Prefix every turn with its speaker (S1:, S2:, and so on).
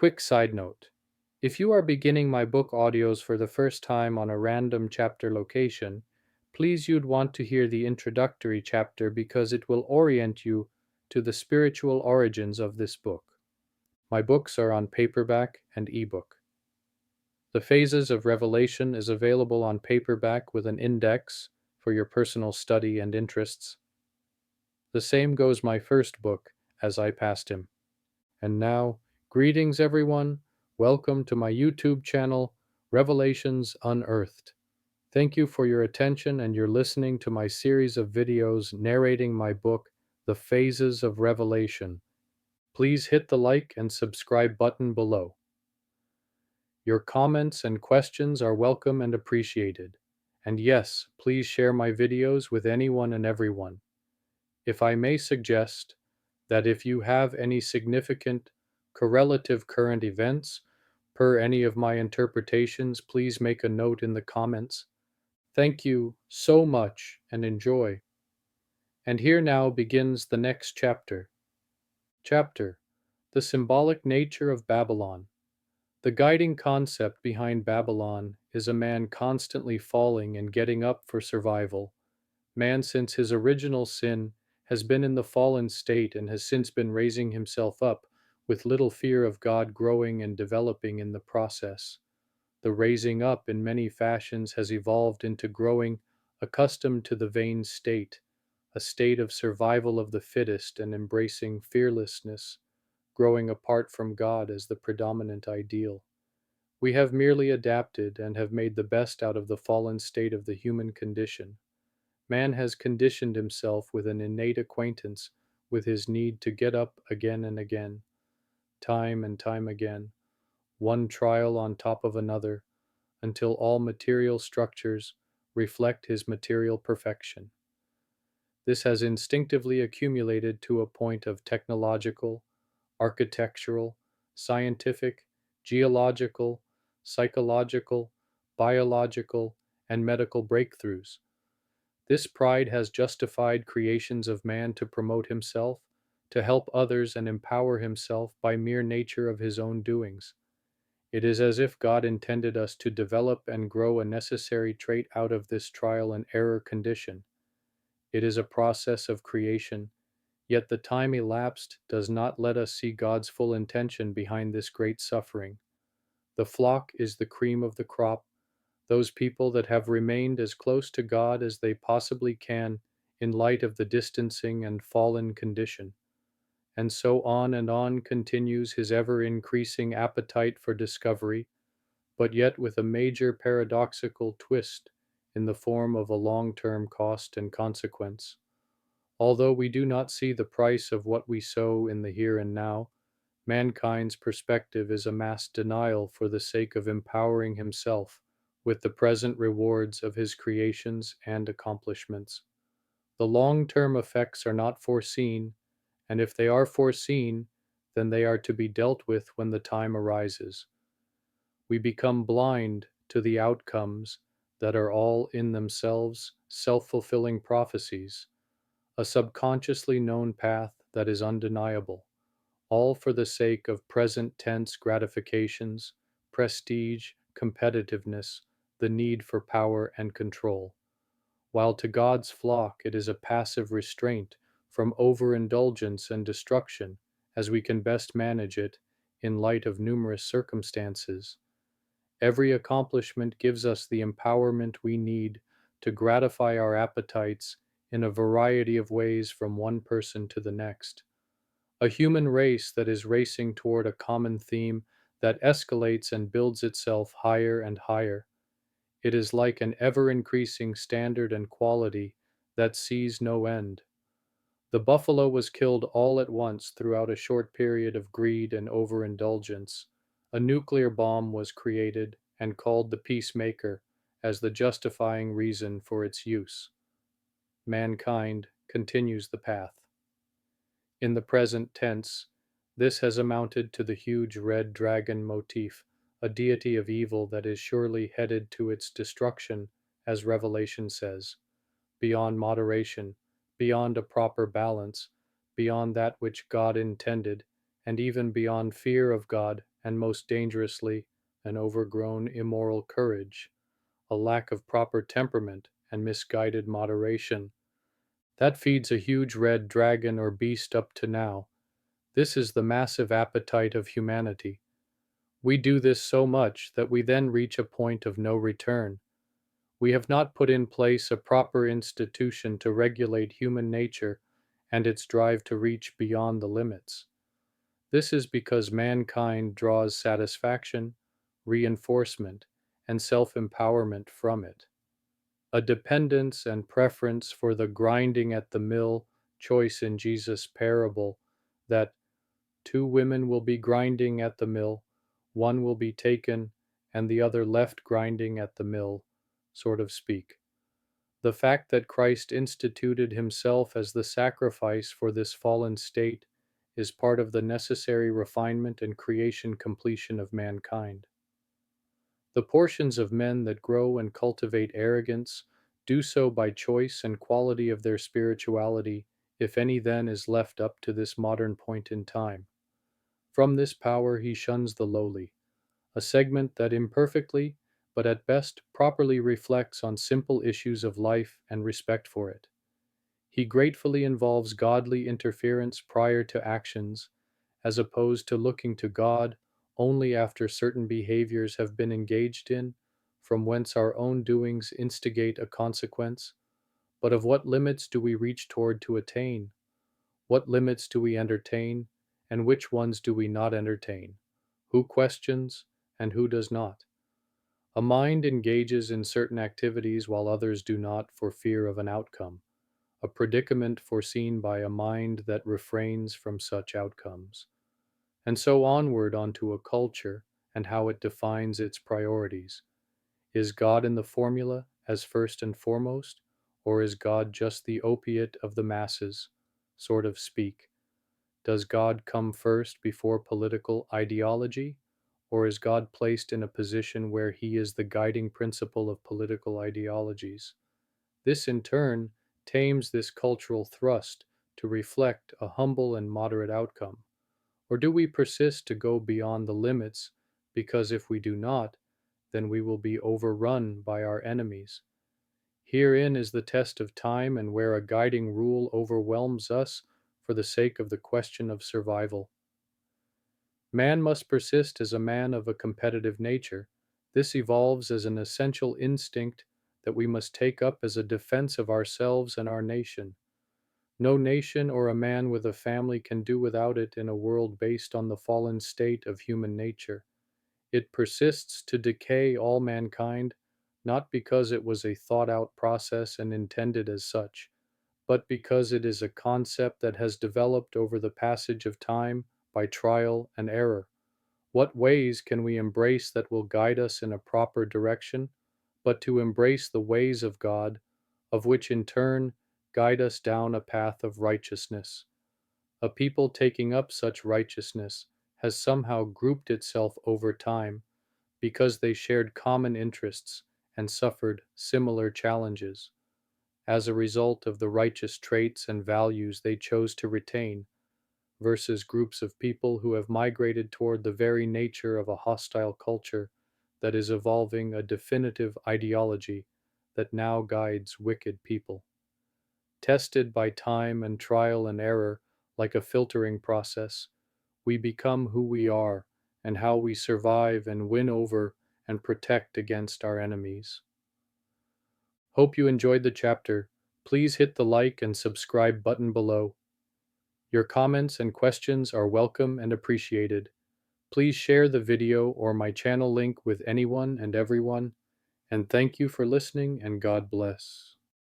S1: Quick side note. If you are beginning my book audios for the first time on a random chapter location, please you'd want to hear the introductory chapter because it will orient you to the spiritual origins of this book. My books are on paperback and ebook. The Phases of Revelation is available on paperback with an index for your personal study and interests. The same goes my first book, As I Passed Him. And now, greetings everyone. Welcome to my YouTube channel, Revelations Unearthed. Thank you for your attention and your listening to my series of videos narrating my book, The Phases of Revelation. Please hit the like and subscribe button below. Your comments and questions are welcome and appreciated. And yes, please share my videos with anyone and everyone. If I may suggest that if you have any significant correlative current events per any of my interpretations, please make a note in the comments. Thank you so much and enjoy. And here now begins the next chapter. Chapter: The Symbolic Nature of Babylon. The guiding concept behind Babylon is a man constantly falling and getting up for survival. Man, since his original sin, has been in the fallen state and has since been raising himself up, with little fear of God, growing and developing in the process. The raising up in many fashions has evolved into growing accustomed to the vain state, a state of survival of the fittest and embracing fearlessness, growing apart from God as the predominant ideal. We have merely adapted and have made the best out of the fallen state of the human condition. Man has conditioned himself with an innate acquaintance with his need to get up again and again, time and time again, one trial on top of another, until all material structures reflect his material perfection. This has instinctively accumulated to a point of technological, architectural, scientific, geological, psychological, biological, and medical breakthroughs. This pride has justified creations of man to promote himself, to help others, and empower himself by mere nature of his own doings. It is as if God intended us to develop and grow a necessary trait out of this trial and error condition. It is a process of creation, yet the time elapsed does not let us see God's full intention behind this great suffering. The flock is the cream of the crop, those people that have remained as close to God as they possibly can in light of the distancing and fallen condition. And so on and on continues his ever-increasing appetite for discovery, but yet with a major paradoxical twist in the form of a long-term cost and consequence. Although we do not see the price of what we sow in the here and now, mankind's perspective is a mass denial for the sake of empowering himself with the present rewards of his creations and accomplishments. The long-term effects are not foreseen, and if they are foreseen, then they are to be dealt with when the time arises. We become blind to the outcomes that are all in themselves self-fulfilling prophecies, a subconsciously known path that is undeniable, all for the sake of present tense gratifications, prestige, competitiveness, the need for power and control. While to God's flock it is a passive restraint from overindulgence and destruction as we can best manage it in light of numerous circumstances. Every accomplishment gives us the empowerment we need to gratify our appetites in a variety of ways from one person to the next. A human race that is racing toward a common theme that escalates and builds itself higher and higher. It is like an ever-increasing standard and quality that sees no end. The buffalo was killed all at once throughout a short period of greed and overindulgence. A nuclear bomb was created and called the peacemaker as the justifying reason for its use. Mankind continues the path. In the present tense, this has amounted to the huge red dragon motif, a deity of evil that is surely headed to its destruction, as Revelation says, beyond moderation, beyond a proper balance, beyond that which God intended, and even beyond fear of God and most dangerously, an overgrown immoral courage, a lack of proper temperament, and misguided moderation. That feeds a huge red dragon or beast up to now. This is the massive appetite of humanity. We do this so much that we then reach a point of no return. We have not put in place a proper institution to regulate human nature and its drive to reach beyond the limits. This is because mankind draws satisfaction, reinforcement, and self empowerment from it. A dependence and preference for the grinding at the mill choice in Jesus' parable that two women will be grinding at the mill, one will be taken, and the other left grinding at the mill, sort of speak. The fact that Christ instituted himself as the sacrifice for this fallen state is part of the necessary refinement and creation completion of mankind. The portions of men that grow and cultivate arrogance do so by choice and quality of their spirituality, if any then is left up to this modern point in time. From this power he shuns the lowly, a segment that imperfectly, but at best properly reflects on simple issues of life and respect for it. He gratefully involves godly interference prior to actions, as opposed to looking to God only after certain behaviors have been engaged in, from whence our own doings instigate a consequence. But of what limits do we reach toward to attain? What limits do we entertain, and which ones do we not entertain? Who questions, and who does not? A mind engages in certain activities while others do not for fear of an outcome, a predicament foreseen by a mind that refrains from such outcomes. And so onward onto a culture and how it defines its priorities. Is God in the formula as first and foremost, or is God just the opiate of the masses, sort of speak? Does God come first before political ideology, or is God placed in a position where he is the guiding principle of political ideologies? This in turn tames this cultural thrust to reflect a humble and moderate outcome. Or do we persist to go beyond the limits because if we do not, then we will be overrun by our enemies? Herein is the test of time and where a guiding rule overwhelms us for the sake of the question of survival. Man must persist as a man of a competitive nature. This evolves as an essential instinct that we must take up as a defense of ourselves and our nation. No nation or a man with a family can do without it in a world based on the fallen state of human nature. It persists to decay all mankind, not because it was a thought out process and intended as such, but because it is a concept that has developed over the passage of time by trial and error. What ways can we embrace that will guide us in a proper direction, but to embrace the ways of God, of which in turn guide us down a path of righteousness? A people taking up such righteousness has somehow grouped itself over time because they shared common interests and suffered similar challenges. As a result of the righteous traits and values they chose to retain, versus groups of people who have migrated toward the very nature of a hostile culture that is evolving a definitive ideology that now guides wicked people. Tested by time and trial and error like a filtering process, we become who we are and how we survive and win over and protect against our enemies. Hope you enjoyed the chapter. Please hit the like and subscribe button below. Your comments and questions are welcome and appreciated. Please share the video or my channel link with anyone and everyone, and thank you for listening and God bless.